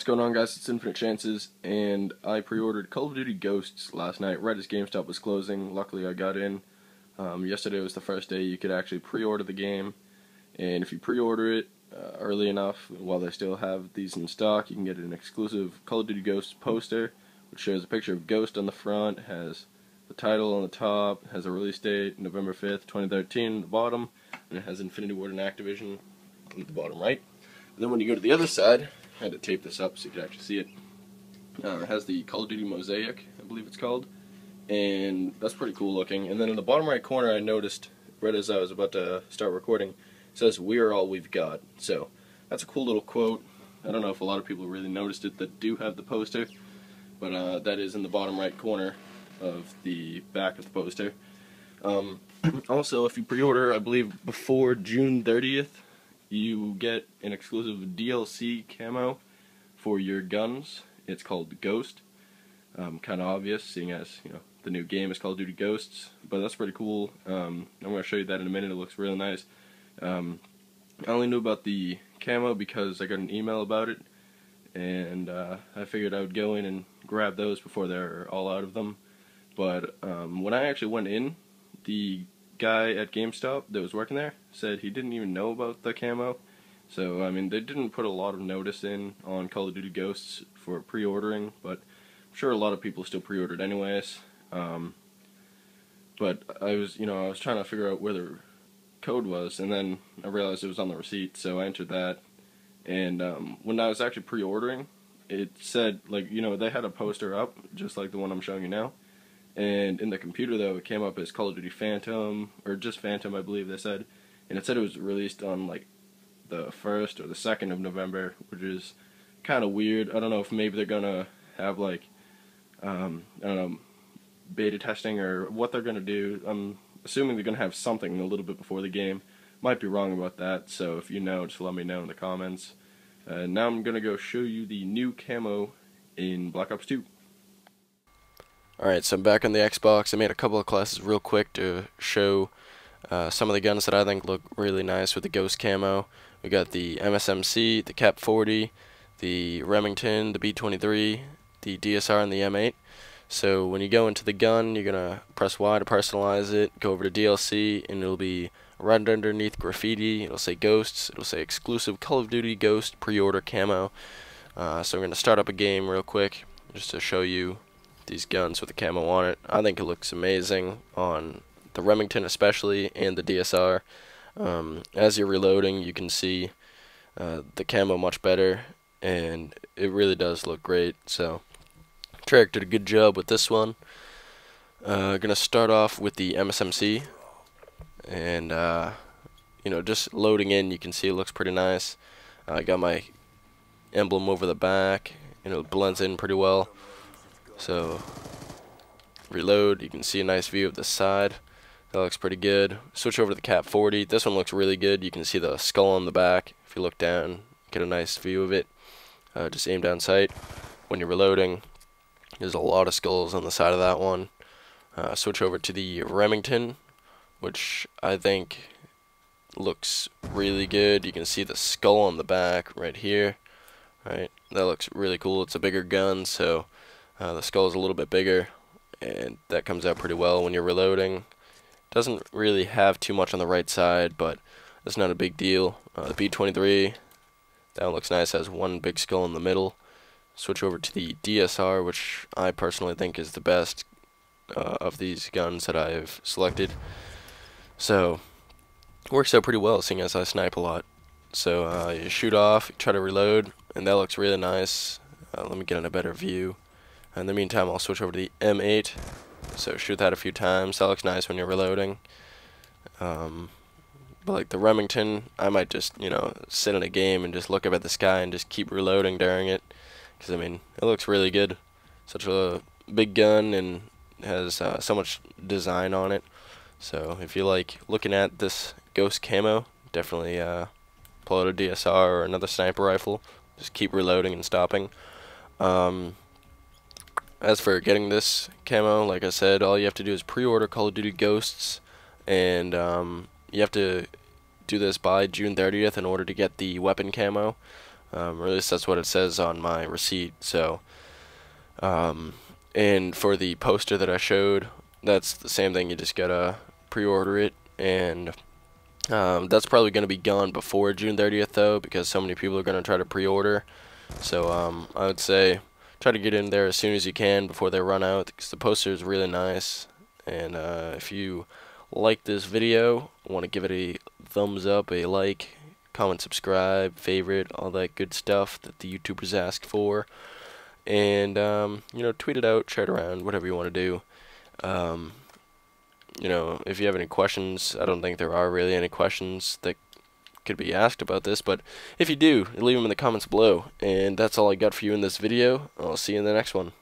What's going on, guys? It's Infinite Chances, and I pre-ordered Call of Duty Ghosts last night right as GameStop was closing. Luckily I got in. Yesterday was the first day you could actually pre-order the game, and if you pre-order it early enough while they still have these in stock, you can get an exclusive Call of Duty Ghosts poster which shows a picture of Ghost on the front, has the title on the top, has a release date, November 5th, 2013 at the bottom, and it has Infinity Ward and Activision at the bottom right. And then when you go to the other side, I had to tape this up so you could actually see it. It has the Call of Duty Mosaic, I believe it's called, and that's pretty cool looking. And then in the bottom right corner I noticed, right as I was about to start recording, it says, "We are all we've got." So that's a cool little quote. I don't know if a lot of people really noticed it that do have the poster, but that is in the bottom right corner of the back of the poster. Also, if you pre-order, I believe before June 30th, you get an exclusive DLC camo for your guns. It's called Ghost. Kind of obvious, seeing as the new game is Call of Duty Ghosts, but that's pretty cool. I'm going to show you that in a minute. It looks really nice. I only knew about the camo because I got an email about it, and I figured I would go in and grab those before they're all out of them. But when I actually went in, the guy at GameStop that was working there said he didn't even know about the camo. So I mean, they didn't put a lot of notice in on Call of Duty Ghosts for pre-ordering, but I'm sure a lot of people still pre-ordered anyways. But I was trying to figure out where the code was, and then I realized it was on the receipt, so I entered that. And when I was actually pre-ordering, it said, they had a poster up just like the one I'm showing you now. And in the computer, though, it came up as Call of Duty Phantom, or just Phantom, I believe they said. And it said it was released on, the 1st or the 2nd of November, which is kind of weird. I don't know if maybe they're going to have, I don't know, beta testing or what they're going to do. I'm assuming they're going to have something a little bit before the game. Might be wrong about that, so if you know, just let me know in the comments. Now I'm going to go show you the new camo in Black Ops 2. Alright, so I'm back on the Xbox. I made a couple of classes real quick to show some of the guns that I think look really nice with the Ghost camo. We got the Msmc, the Cap 40, the Remington, the B23, the DSR, and the M8. So when you go into the gun, you're going to press Y to personalize it, go over to DLC, and it'll be right underneath graffiti. It'll say Ghosts, it'll say exclusive Call of Duty Ghost pre-order camo. So we're going to start up a game real quick just to show you these guns with the camo on it. I think it looks amazing on the Remington especially, and the DSR. As you're reloading, you can see the camo much better, and it really does look great. So Treyarch did a good job with this one. Gonna start off with the Msmc, and just loading in, you can see it looks pretty nice. I got my emblem over the back, and it blends in pretty well. So reload, you can see a nice view of the side. That looks pretty good. Switch over to the Cap 40. This one looks really good. You can see the skull on the back. If you look down, get a nice view of it. Just aim down sight. When you're reloading, there's a lot of skulls on the side of that one. Switch over to the Remington, which I think looks really good. You can see the skull on the back right here. Right, that looks really cool. It's a bigger gun, so the skull is a little bit bigger, and that comes out pretty well when you're reloading. Doesn't really have too much on the right side, but it's not a big deal. The B23, that one looks nice, has one big skull in the middle. Switch over to the DSR, which I personally think is the best of these guns that I've selected. So it works out pretty well, seeing as I snipe a lot. So you shoot off, you try to reload, and that looks really nice. Let me get in a better view. In the meantime, I'll switch over to the M8. So shoot that a few times. That looks nice when you're reloading. But like the Remington, I might just sit in a game and just look up at the sky and just keep reloading during it, because I mean it looks really good. Such a big gun and has so much design on it. So if you like looking at this Ghost camo, definitely pull out a DSR or another sniper rifle. Just keep reloading and stopping. As for getting this camo, like I said, all you have to do is pre-order Call of Duty Ghosts, and you have to do this by June 30th in order to get the weapon camo. or at least that's what it says on my receipt. So, and for the poster that I showed, that's the same thing. You just gotta pre-order it, and that's probably gonna be gone before June 30th though, because so many people are gonna try to pre-order. So I would say try to get in there as soon as you can before they run out, because the poster is really nice. And if you like this video, want to give it a thumbs up, a like, comment, subscribe, favorite, all that good stuff that the YouTubers ask for. And you know, tweet it out, share it around, whatever you want to do. You know, if you have any questions, I don't think there are really any questions that could be asked about this, but if you do, leave them in the comments below. And that's all I got for you in this video. I'll see you in the next one.